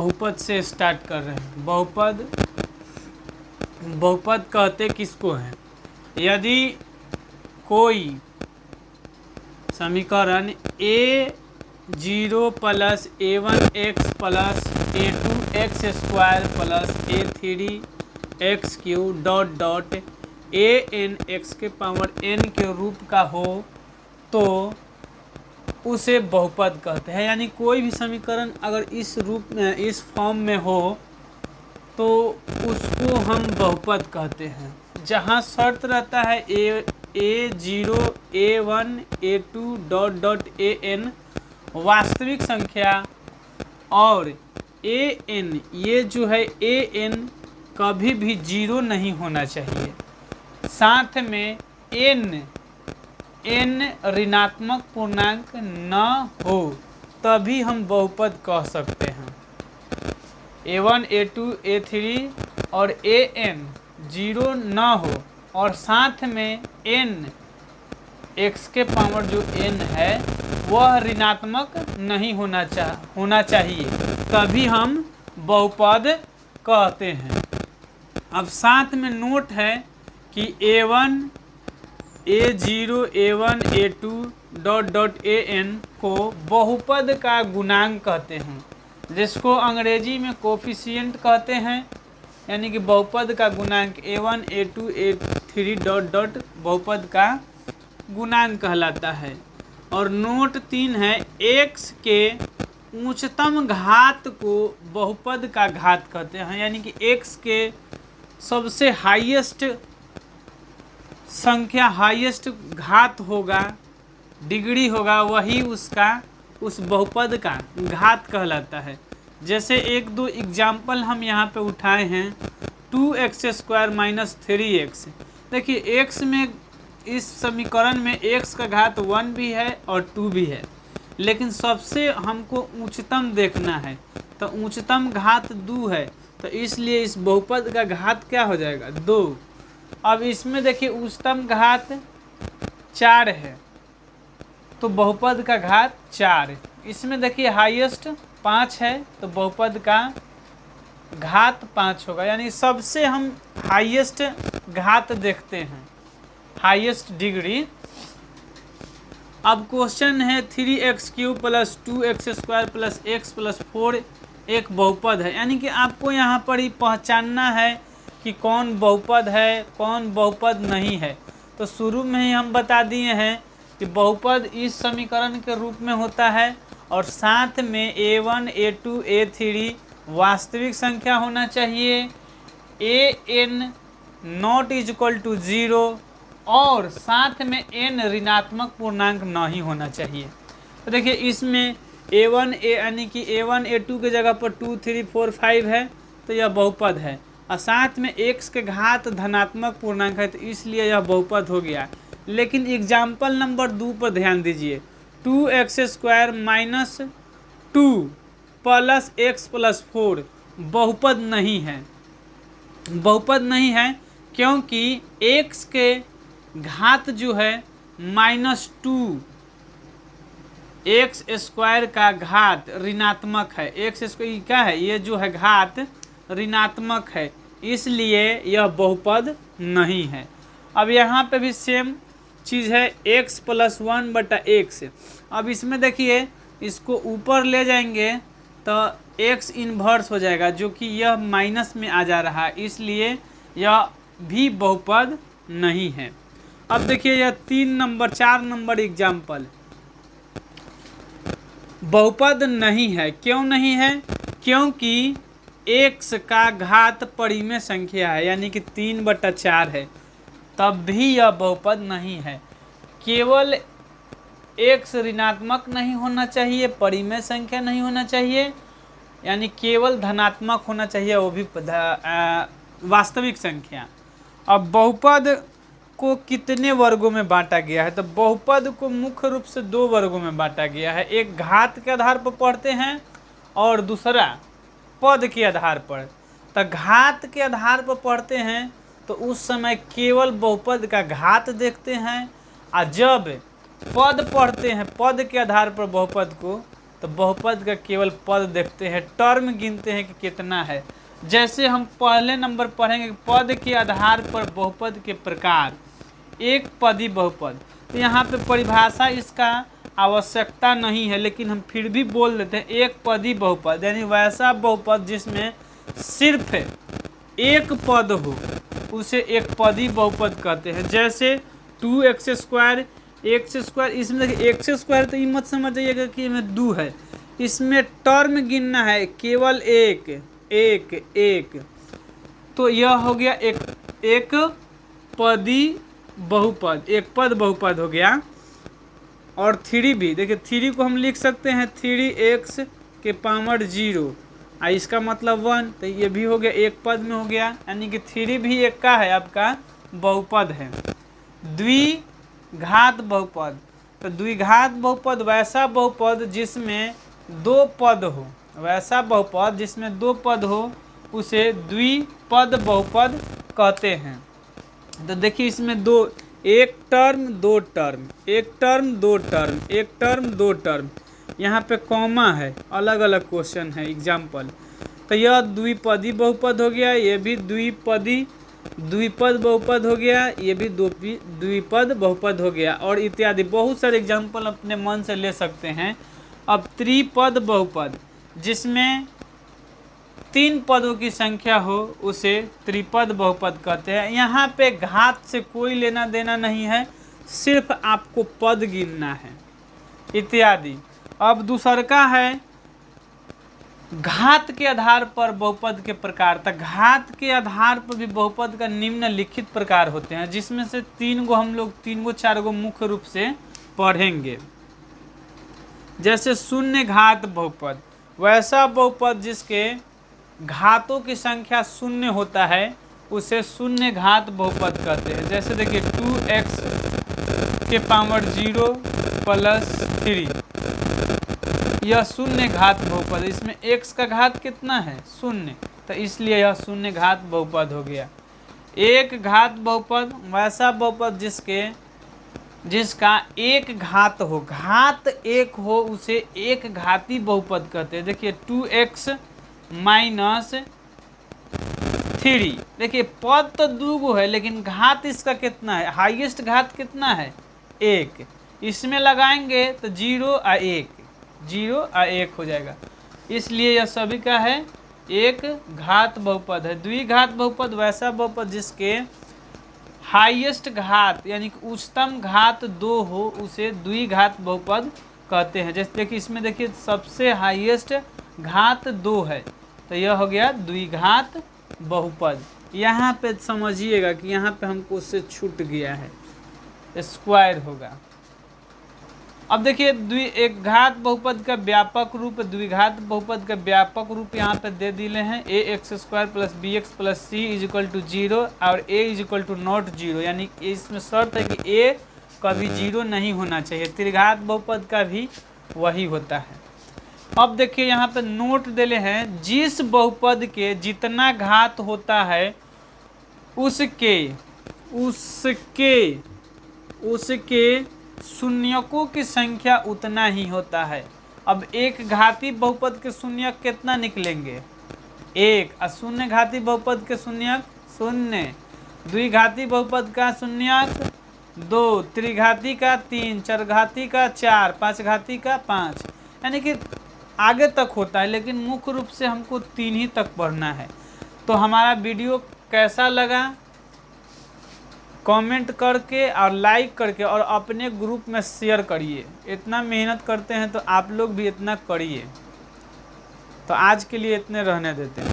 बहुपद से स्टार्ट कर रहे हैं। बहुपद कहते किसको हैं? यदि कोई समीकरण a0 plus a1x plus a2x² plus a3x³ dot dot an x के पावर n के रूप का हो तो उसे बहुपद कहते हैं। यानी कोई भी समीकरण अगर इस रूप में, इस फॉर्म में हो तो उसको हम बहुपद कहते हैं। जहाँ शर्त रहता है a0 a1 a2 dot dot an वास्तविक संख्या और an, ये जो है an कभी भी 0 नहीं होना चाहिए। साथ में n ऋणात्मक पूर्णांक न हो तभी हम बहुपद कह सकते हैं। a1 a2 a3 और an 0 न हो और साथ में n x के पावर जो n है वह ऋणात्मक नहीं होना चाहिए तभी हम बहुपद कहते हैं। अब साथ में नोट है कि a1 a0 a1 a2 dot dot an को बहुपद का गुणांक कहते हैं, जिसको अंग्रेजी में कोफिशिएंट कहते हैं। यानी कि बहुपद का गुणांक a1 a2 a3 dot dot बहुपद का गुणांक कहलाता है। और नोट 3 है, x के उच्चतम घात को बहुपद का घात कहते हैं। यानी कि x के सबसे हाईएस्ट संख्या, हाईएस्ट घात होगा, डिग्री होगा, वही उसका उस बहुपद का घात कहलाता है। जैसे एक दो एग्जाम्पल हम यहाँ पे उठाए हैं। 2x² minus 3x। देखिए x में, इस समीकरण में x का घात 1 भी है और 2 भी है, लेकिन सबसे हमको उच्चतम देखना है तो उच्चतम घात 2 है, तो इसलिए इस बहुपद का घात क्या हो जाएगा? 2। अब इसमें देखिए उच्चतम घात 4 है तो बहुपद का घात 4। इसमें देखिए हाईएस्ट 5 है तो बहुपद का घात 5 होगा। यानी सबसे हम हाईएस्ट घात देखते हैं, हाईएस्ट डिग्री। अब क्वेश्चन है 3x³ plus 2x² plus x plus 4 एक बहुपद है। यानी कि आपको यहाँ पर ही पहचानना है कि कौन बहुपद है, कौन बहुपद नहीं है। तो शुरू में ही हम बता दिए हैं कि बहुपद इस समीकरण के रूप में होता है और साथ में a1 a2 a3 वास्तविक संख्या होना चाहिए, an not is equal to 0 और साथ में n ऋणात्मक पूर्णांक नहीं होना चाहिए। तो देखिए इसमें a1 यानी कि a1 a2 के जगह पर 2 3 4 5 है तो यह बहुपद है और साथ में x के घात धनात्मक पूर्णांक है तो इसलिए यह बहुपद हो गया। लेकिन एग्जाम्पल नंबर 2 पर ध्यान दीजिए। 2x² minus 2 plus x plus 4 बहुपद नहीं है। बहुपद नहीं है क्योंकि x के घात जो है -2, x² का घात ऋणात्मक है। x² क्या है? ये जो है घात ऋणात्मक है, इसलिए यह बहुपद नहीं है। अब यहाँ पे भी सेम चीज़ है, x प्लस 1 बटा x। अब इसमें देखिए इसको ऊपर ले जाएंगे तो x इन्वर्स हो जाएगा, जो कि यह माइनस में आ जा रहा है, इसलिए यह भी बहुपद नहीं है। अब देखिए यह 4 नंबर एग्जाम्पल बहुपद नहीं है। क्यों नहीं है? क्योंकि x का घात परिमेय संख्या है, यानी कि 3/4 है, तब भी यह बहुपद नहीं है। केवल x ऋणात्मक नहीं होना चाहिए, परिमेय संख्या नहीं होना चाहिए, यानी केवल धनात्मक होना चाहिए, वो भी वास्तविक संख्या। अब बहुपद को कितने वर्गों में बांटा गया है? तो बहुपद को मुख्य रूप से 2 वर्गों में बांटा गया है। एक घात के आधार पर पढ़ते हैं और दूसरा पद के आधार पर। तो घात के आधार पर पढ़ते हैं तो उस समय केवल बहुपद का घात देखते हैं, और जब पद पढ़ते हैं, पद के आधार पर बहुपद को, तो बहुपद का केवल पद देखते हैं, टर्म गिनते हैं कि कितना है। जैसे हम पहले नंबर पढ़ेंगे पद के आधार पर बहुपद के प्रकार, एक पदी बहुपद। तो यहाँ पे परिभाषा इसका आवश्यकता नहीं है, लेकिन हम फिर भी बोल देते हैं एक पदी बहुपद, यानी वैसा बहुपद जिसमें सिर्फ एक पद हो उसे एक पदी बहुपद कहते हैं। जैसे 2x², x², इसमें देखिए x², तो ये मत समझ जाइएगा कि इसमें 2 है, इसमें टर्म गिनना है केवल एक एक एक। तो यह हो गया एक पदी बहुपद, एक पद बहुपद हो गया। और 3 भी देखिए, 3 को हम लिख सकते हैं 3x के पावर 0, इसका मतलब 1, तो ये भी हो गया एक पद में हो गया, यानी कि 3 भी एक का है आपका बहुपद है। द्विघात बहुपद, तो द्विघात बहुपद वैसा बहुपद जिसमें 2 पद हो, वैसा बहुपद जिसमें 2 पद हो उसे द्विपद बहुपद कहते हैं। तो देखिए इसमें दो, एक टर्म दो टर्म, एक टर्म दो टर्म, एक टर्म दो टर्म, यहाँ पे कॉमा है, अलग अलग क्वेश्चन है एग्जाम्पल। तो यह द्विपदी बहुपद हो गया, ये भी द्विपद बहुपद हो गया, ये भी द्विपद बहुपद हो गया, और इत्यादि बहुत सारे एग्जाम्पल अपने मन से ले सकते हैं। अब त्रिपद बहुपद, जिसमें 3 पदों की संख्या हो उसे त्रिपद बहुपद कहते हैं। यहाँ पे घात से कोई लेना देना नहीं है, सिर्फ आपको पद गिनना है इत्यादि। अब दूसर का है घात के आधार पर बहुपद के प्रकार। तो घात के आधार पर भी बहुपद का निम्नलिखित प्रकार होते हैं, जिसमें से 3 गो हम लोग 4 गो मुख्य रूप से पढ़ेंगे। जैसे शून्य घात बहुपद, वैसा बहुपद जिसके घातों की संख्या शून्य होता है उसे शून्य घात बहुपद कहते हैं। जैसे देखिए 2x के पावर 0 + 3, यह शून्य घात बहुपद, इसमें x का घात कितना है 0, तो इसलिए यह शून्य घात बहुपद हो गया। एक घात बहुपद, वैसा बहुपद जिसका एक घात हो, घात एक हो उसे एक घाती बहुपद कहते हैं। देखिए 2x - 3, देखिए पद तो 2 गो है लेकिन घात इसका कितना है, हाईएस्ट घात कितना है 1, इसमें लगाएंगे तो 0 और 1, 0 और 1 हो जाएगा, इसलिए यह सभी का है एक घात बहुपद है। द्विघात बहुपद वैसा बहुपद जिसके हाईएस्ट घात यानी कि उच्चतम घात 2 हो उसे द्विघात बहुपद कहते हैं। जैसे देखिए इसमें देखिए सबसे हाईएस्ट घात 2 है, तो यह हो गया द्विघात बहुपद। यहाँ पे समझिएगा कि यहाँ पे हमको उससे छूट गया है, स्क्वायर होगा। अब देखिए एक घात बहुपद का व्यापक रूप, द्विघात बहुपद का व्यापक रूप यहाँ पे दे दिले हैं, ax² + bx + c = 0 और a = not 0, यानी इसमें शर्त है कि a कभी 0 नहीं होना चाहिए। त्रिघात बहुपद का भी वही होता है। अब देखिए यहाँ पे नोट दिले हैं, जिस बहुपद के जितना घात होता है उसके शून्यकों की संख्या उतना ही होता है। अब एक घाती बहुपद के शून्यक कितना निकलेंगे 1, और शून्य घाती बहुपद के शून्यक 0, द्विघाती बहुपद का शून्यक 2, त्रिघाती का 3, चरघाती का 4, पांचघाती का 5, यानी कि आगे तक होता है, लेकिन मुख्य रूप से हमको 3 ही तक पढ़ना है। तो हमारा वीडियो कैसा लगा कमेंट करके और लाइक करके और अपने ग्रुप में शेयर करिए। इतना मेहनत करते हैं तो आप लोग भी इतना करिए। तो आज के लिए इतने रहने देते हैं।